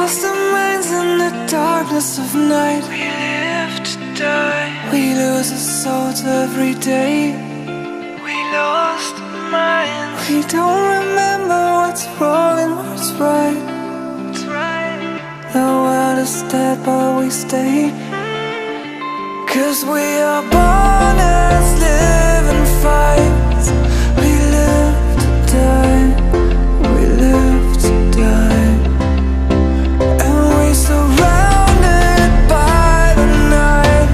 lost our minds in the darkness of night. We live to die. We lose our souls every day. We lost our minds. We don't remember what's wrong and what's right. The world is dead but we stay. 'Cause we are born as living fights. We live to die. We live to die. And we surrounded by the night.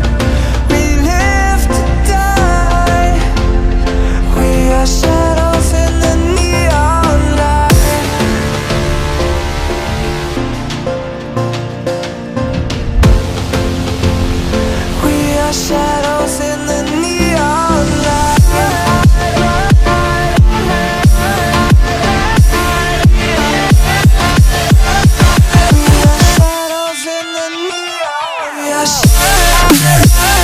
We live to die. We are shadows in the neon light. We are shadows in the neon light. We are shadows in the neon light. We are shadows.